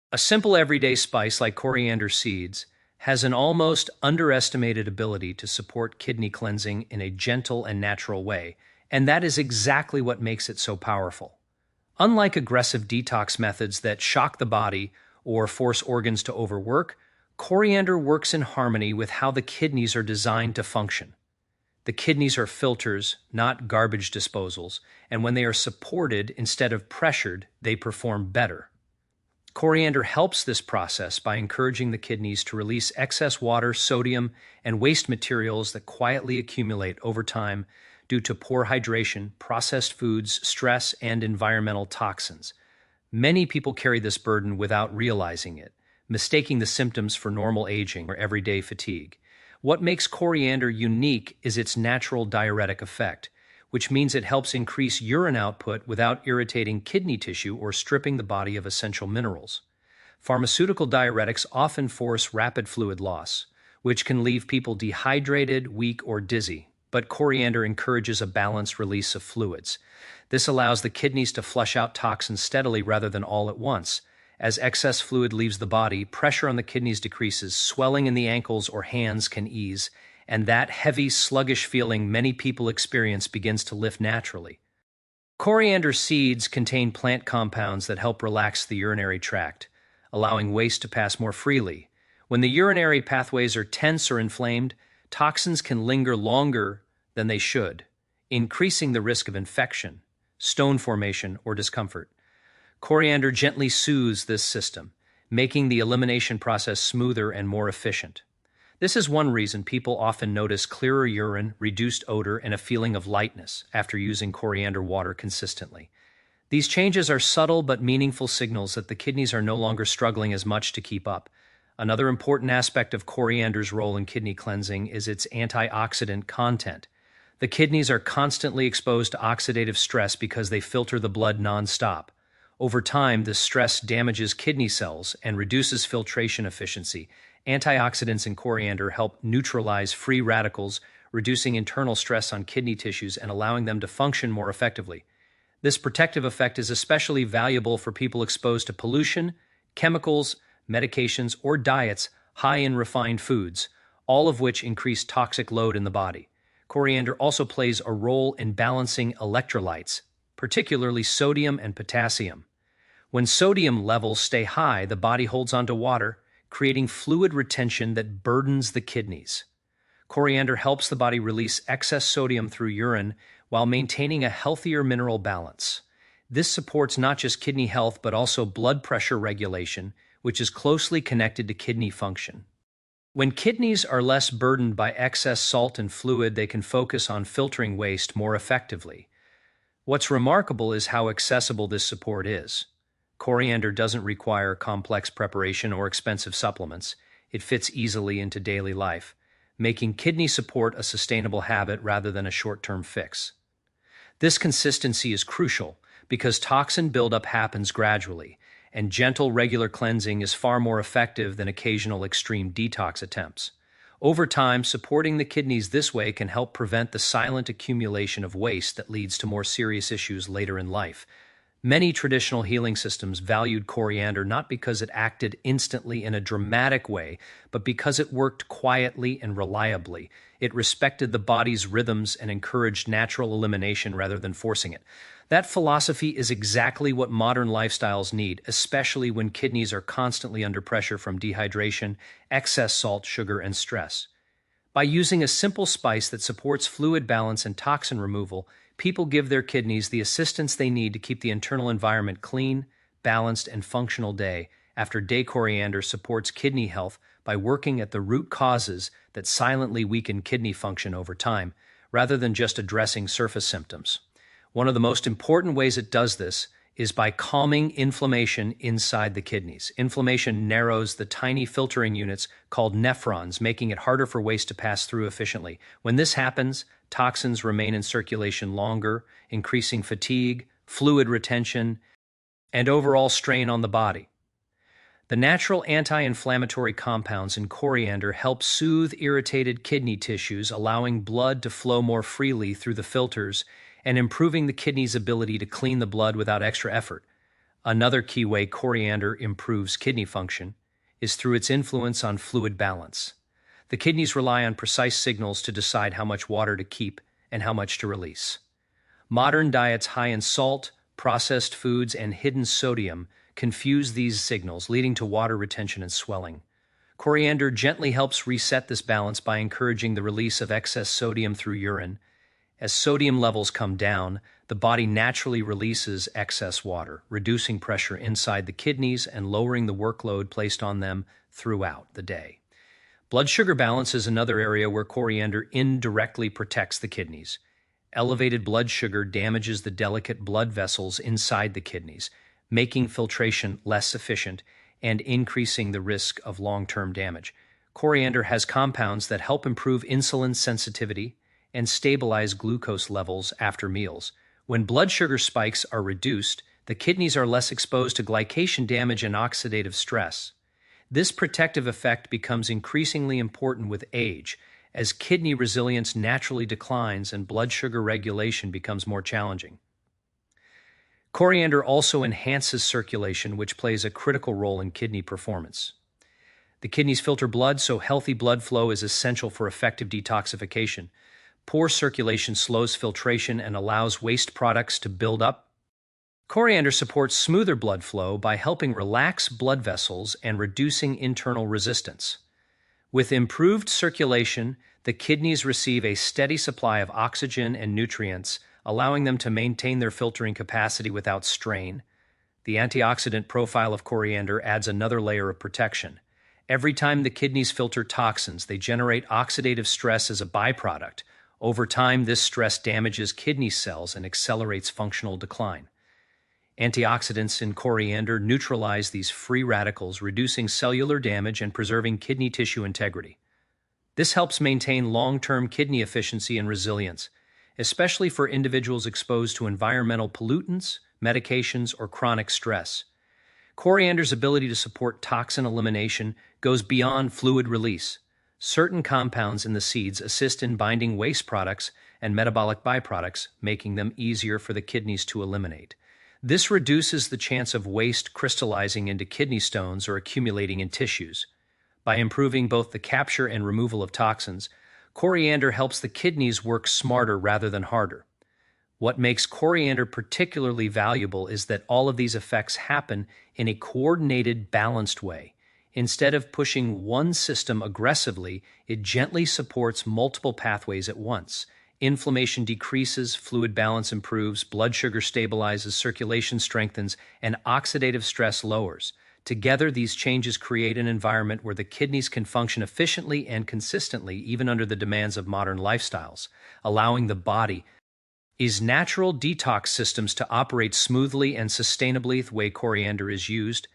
A simple everyday spice like coriander seeds has an almost underestimated ability to support kidney cleansing in a gentle and natural way, and that is exactly what makes it so powerful. Unlike aggressive detox methods that shock the body or force organs to overwork, coriander works in harmony with how the kidneys are designed to function. The kidneys are filters, not garbage disposals, and when they are supported instead of pressured, they perform better. Coriander helps this process by encouraging the kidneys to release excess water, sodium, and waste materials that quietly accumulate over time due to poor hydration, processed foods, stress, and environmental toxins. Many people carry this burden without realizing it, mistaking the symptoms for normal aging or everyday fatigue. What makes coriander unique is its natural diuretic effect, which means it helps increase urine output without irritating kidney tissue or stripping the body of essential minerals. Pharmaceutical diuretics often force rapid fluid loss, which can leave people dehydrated, weak, or dizzy, but coriander encourages a balanced release of fluids. This allows the kidneys to flush out toxins steadily rather than all at once. As excess fluid leaves the body, pressure on the kidneys decreases, swelling in the ankles or hands can ease, and that heavy, sluggish feeling many people experience begins to lift naturally. Coriander seeds contain plant compounds that help relax the urinary tract, allowing waste to pass more freely. When the urinary pathways are tense or inflamed, toxins can linger longer than they should, increasing the risk of infection, stone formation, or discomfort. Coriander gently soothes this system, making the elimination process smoother and more efficient. This is one reason people often notice clearer urine, reduced odor, and a feeling of lightness after using coriander water consistently. These changes are subtle but meaningful signals that the kidneys are no longer struggling as much to keep up. Another important aspect of coriander's role in kidney cleansing is its antioxidant content. The kidneys are constantly exposed to oxidative stress because they filter the blood nonstop. Over time, this stress damages kidney cells and reduces filtration efficiency. Antioxidants in coriander help neutralize free radicals, reducing internal stress on kidney tissues and allowing them to function more effectively. This protective effect is especially valuable for people exposed to pollution, chemicals, medications, or diets high in refined foods, all of which increase toxic load in the body. Coriander also plays a role in balancing electrolytes, particularly sodium and potassium. When sodium levels stay high, the body holds onto water, creating fluid retention that burdens the kidneys. Coriander helps the body release excess sodium through urine while maintaining a healthier mineral balance. This supports not just kidney health but also blood pressure regulation, which is closely connected to kidney function. When kidneys are less burdened by excess salt and fluid, they can focus on filtering waste more effectively. What's remarkable is how accessible this support is. Coriander doesn't require complex preparation or expensive supplements. It fits easily into daily life, making kidney support a sustainable habit rather than a short-term fix. This consistency is crucial because toxin buildup happens gradually, and gentle, regular cleansing is far more effective than occasional extreme detox attempts. Over time, supporting the kidneys this way can help prevent the silent accumulation of waste that leads to more serious issues later in life. Many traditional healing systems valued coriander not because it acted instantly in a dramatic way, but because it worked quietly and reliably. It respected the body's rhythms and encouraged natural elimination rather than forcing it. That philosophy is exactly what modern lifestyles need, especially when kidneys are constantly under pressure from dehydration, excess salt, sugar, and stress. By using a simple spice that supports fluid balance and toxin removal, people give their kidneys the assistance they need to keep the internal environment clean, balanced, and functional day after day. Coriander supports kidney health by working at the root causes that silently weaken kidney function over time, rather than just addressing surface symptoms. One of the most important ways it does this is by calming inflammation inside the kidneys. Inflammation narrows the tiny filtering units called nephrons, making it harder for waste to pass through efficiently. When this happens, toxins remain in circulation longer, increasing fatigue, fluid retention, and overall strain on the body. The natural anti-inflammatory compounds in coriander help soothe irritated kidney tissues, allowing blood to flow more freely through the filters and improving the kidney's ability to clean the blood without extra effort. Another key way coriander improves kidney function is through its influence on fluid balance. The kidneys rely on precise signals to decide how much water to keep and how much to release. Modern diets high in salt, processed foods, and hidden sodium confuse these signals, leading to water retention and swelling. Coriander gently helps reset this balance by encouraging the release of excess sodium through urine. As sodium levels come down, the body naturally releases excess water, reducing pressure inside the kidneys and lowering the workload placed on them throughout the day. Blood sugar balance is another area where coriander indirectly protects the kidneys. Elevated blood sugar damages the delicate blood vessels inside the kidneys, making filtration less efficient and increasing the risk of long-term damage. Coriander has compounds that help improve insulin sensitivity and stabilize glucose levels after meals. When blood sugar spikes are reduced, the kidneys are less exposed to glycation damage and oxidative stress. This protective effect becomes increasingly important with age, as kidney resilience naturally declines and blood sugar regulation becomes more challenging. Coriander also enhances circulation, which plays a critical role in kidney performance. The kidneys filter blood, so healthy blood flow is essential for effective detoxification. Poor circulation slows filtration and allows waste products to build up. Coriander supports smoother blood flow by helping relax blood vessels and reducing internal resistance. With improved circulation, the kidneys receive a steady supply of oxygen and nutrients, allowing them to maintain their filtering capacity without strain. The antioxidant profile of coriander adds another layer of protection. Every time the kidneys filter toxins, they generate oxidative stress as a byproduct. Over time, this stress damages kidney cells and accelerates functional decline. Antioxidants in coriander neutralize these free radicals, reducing cellular damage and preserving kidney tissue integrity. This helps maintain long-term kidney efficiency and resilience, especially for individuals exposed to environmental pollutants, medications, or chronic stress. Coriander's ability to support toxin elimination goes beyond fluid release. Certain compounds in the seeds assist in binding waste products and metabolic byproducts, making them easier for the kidneys to eliminate. This reduces the chance of waste crystallizing into kidney stones or accumulating in tissues. By improving both the capture and removal of toxins, coriander helps the kidneys work smarter rather than harder. What makes coriander particularly valuable is that all of these effects happen in a coordinated, balanced way. Instead of pushing one system aggressively, it gently supports multiple pathways at once. Inflammation decreases, fluid balance improves, blood sugar stabilizes, circulation strengthens, and oxidative stress lowers. Together, these changes create an environment where the kidneys can function efficiently and consistently, even under the demands of modern lifestyles, allowing the body's natural detox systems to operate smoothly and sustainably. The way coriander is used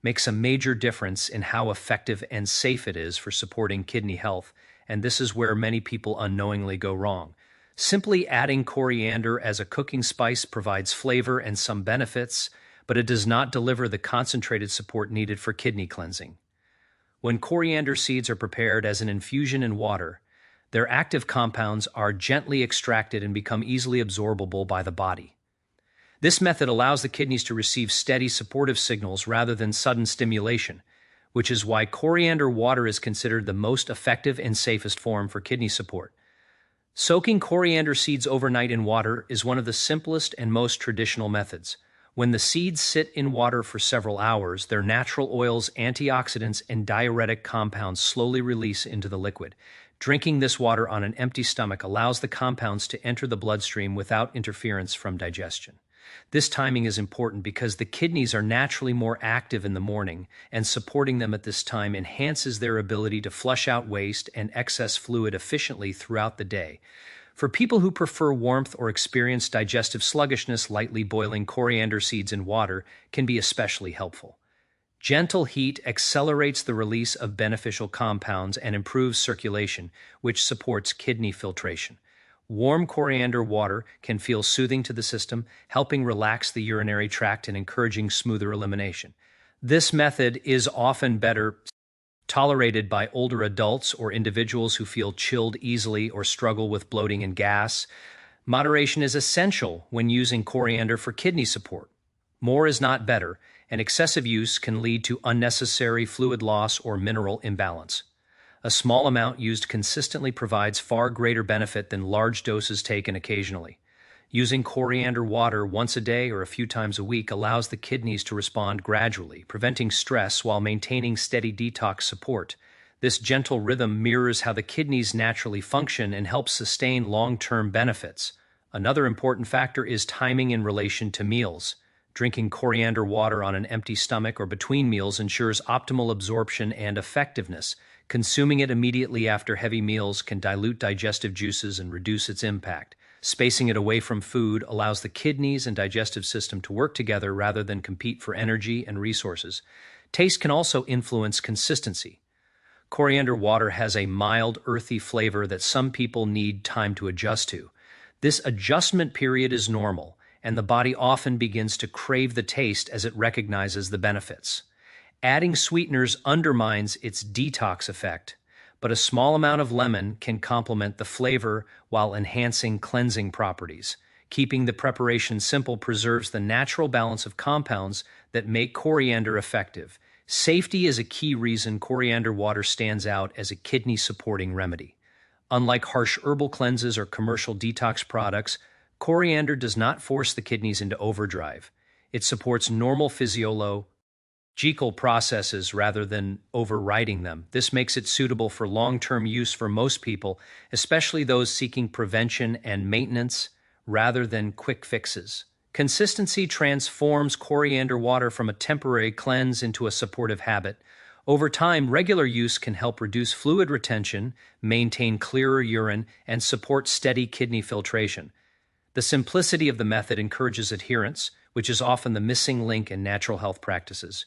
makes a major difference in how effective and safe it is for supporting kidney health, and this is where many people unknowingly go wrong. Simply adding coriander as a cooking spice provides flavor and some benefits, but it does not deliver the concentrated support needed for kidney cleansing. When coriander seeds are prepared as an infusion in water, their active compounds are gently extracted and become easily absorbable by the body. This method allows the kidneys to receive steady supportive signals rather than sudden stimulation, which is why coriander water is considered the most effective and safest form for kidney support. Soaking coriander seeds overnight in water is one of the simplest and most traditional methods. When the seeds sit in water for several hours, their natural oils, antioxidants, and diuretic compounds slowly release into the liquid. Drinking this water on an empty stomach allows the compounds to enter the bloodstream without interference from digestion. This timing is important because the kidneys are naturally more active in the morning, and supporting them at this time enhances their ability to flush out waste and excess fluid efficiently throughout the day. For people who prefer warmth or experience digestive sluggishness, lightly boiling coriander seeds in water can be especially helpful. Gentle heat accelerates the release of beneficial compounds and improves circulation, which supports kidney filtration. Warm coriander water can feel soothing to the system, helping relax the urinary tract and encouraging smoother elimination. This method is often better tolerated by older adults or individuals who feel chilled easily or struggle with bloating and gas. Moderation is essential when using coriander for kidney support. More is not better, and excessive use can lead to unnecessary fluid loss or mineral imbalance. A small amount used consistently provides far greater benefit than large doses taken occasionally. Using coriander water once a day or a few times a week allows the kidneys to respond gradually, preventing stress while maintaining steady detox support. This gentle rhythm mirrors how the kidneys naturally function and helps sustain long-term benefits. Another important factor is timing in relation to meals. Drinking coriander water on an empty stomach or between meals ensures optimal absorption and effectiveness. Consuming it immediately after heavy meals can dilute digestive juices and reduce its impact. Spacing it away from food allows the kidneys and digestive system to work together rather than compete for energy and resources. Taste can also influence consistency. Coriander water has a mild, earthy flavor that some people need time to adjust to. This adjustment period is normal, and the body often begins to crave the taste as it recognizes the benefits. Adding sweeteners undermines its detox effect, but a small amount of lemon can complement the flavor while enhancing cleansing properties. Keeping the preparation simple preserves the natural balance of compounds that make coriander effective. Safety is a key reason coriander water stands out as a kidney-supporting remedy. Unlike harsh herbal cleanses or commercial detox products, coriander does not force the kidneys into overdrive. It supports normal physiological processes rather than overriding them. This makes it suitable for long-term use for most people, especially those seeking prevention and maintenance rather than quick fixes. Consistency transforms coriander water from a temporary cleanse into a supportive habit. Over time, regular use can help reduce fluid retention, maintain clearer urine, and support steady kidney filtration. The simplicity of the method encourages adherence, which is often the missing link in natural health practices.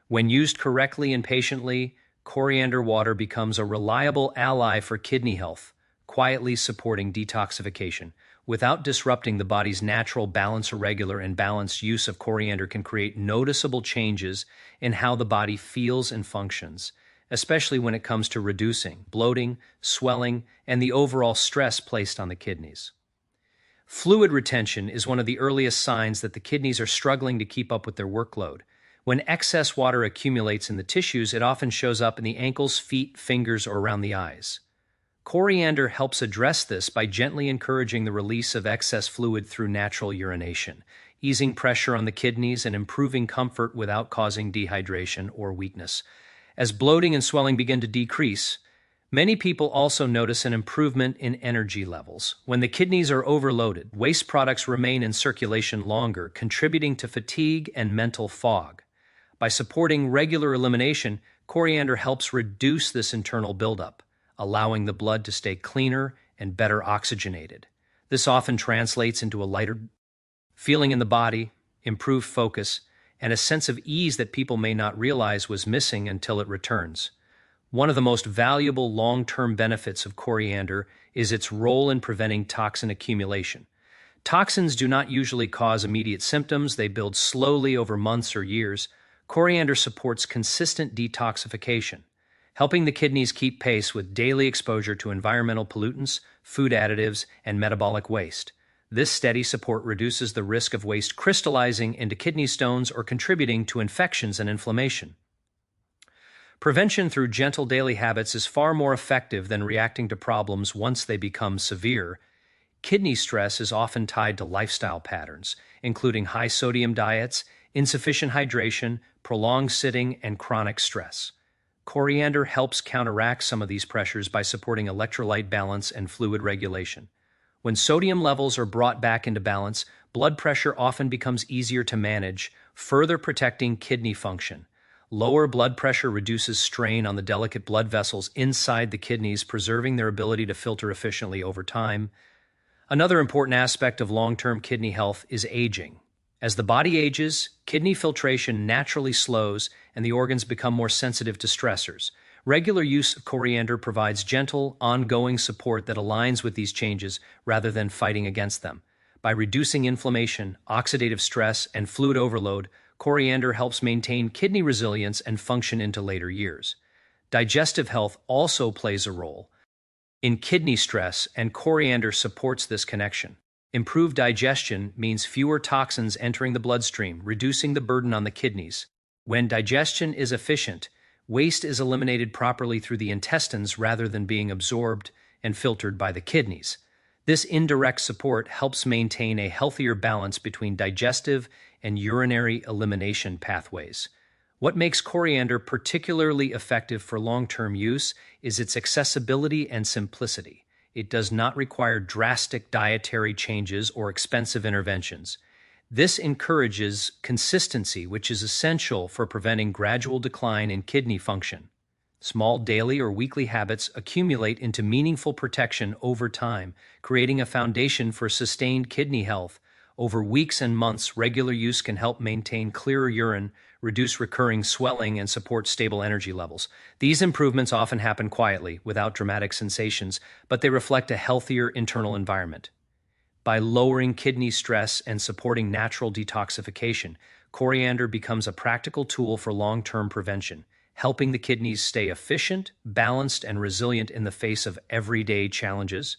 When used correctly and patiently, coriander water becomes a reliable ally for kidney health, quietly supporting detoxification. Without disrupting the body's natural balance, a regular and balanced use of coriander can create noticeable changes in how the body feels and functions, especially when it comes to reducing bloating, swelling, and the overall stress placed on the kidneys. Fluid retention is one of the earliest signs that the kidneys are struggling to keep up with their workload. When excess water accumulates in the tissues, it often shows up in the ankles, feet, fingers, or around the eyes. Coriander helps address this by gently encouraging the release of excess fluid through natural urination, easing pressure on the kidneys and improving comfort without causing dehydration or weakness. As bloating and swelling begin to decrease, many people also notice an improvement in energy levels. When the kidneys are overloaded, waste products remain in circulation longer, contributing to fatigue and mental fog. By supporting regular elimination, coriander helps reduce this internal buildup, allowing the blood to stay cleaner and better oxygenated. This often translates into a lighter feeling in the body, improved focus, and a sense of ease that people may not realize was missing until it returns. One of the most valuable long-term benefits of coriander is its role in preventing toxin accumulation. Toxins do not usually cause immediate symptoms. They build slowly over months or years. Coriander supports consistent detoxification, helping the kidneys keep pace with daily exposure to environmental pollutants, food additives, and metabolic waste. This steady support reduces the risk of waste crystallizing into kidney stones or contributing to infections and inflammation. Prevention through gentle daily habits is far more effective than reacting to problems once they become severe. Kidney stress is often tied to lifestyle patterns, including high-sodium diets, insufficient hydration, prolonged sitting, and chronic stress. Coriander helps counteract some of these pressures by supporting electrolyte balance and fluid regulation. When sodium levels are brought back into balance, blood pressure often becomes easier to manage, further protecting kidney function. Lower blood pressure reduces strain on the delicate blood vessels inside the kidneys, preserving their ability to filter efficiently over time. Another important aspect of long-term kidney health is aging. As the body ages, kidney filtration naturally slows and the organs become more sensitive to stressors. Regular use of coriander provides gentle, ongoing support that aligns with these changes rather than fighting against them. By reducing inflammation, oxidative stress, and fluid overload, coriander helps maintain kidney resilience and function into later years. Digestive health also plays a role in kidney stress, and coriander supports this connection. Improved digestion means fewer toxins entering the bloodstream, reducing the burden on the kidneys. When digestion is efficient, waste is eliminated properly through the intestines rather than being absorbed and filtered by the kidneys. This indirect support helps maintain a healthier balance between digestive and urinary elimination pathways. What makes coriander particularly effective for long-term use is its accessibility and simplicity. It does not require drastic dietary changes or expensive interventions. This encourages consistency, which is essential for preventing gradual decline in kidney function. Small daily or weekly habits accumulate into meaningful protection over time, creating a foundation for sustained kidney health. Over weeks and months, regular use can help maintain clearer urine, reduce recurring swelling, and support stable energy levels. These improvements often happen quietly, without dramatic sensations, but they reflect a healthier internal environment. By lowering kidney stress and supporting natural detoxification, coriander becomes a practical tool for long-term prevention, helping the kidneys stay efficient, balanced, and resilient in the face of everyday challenges.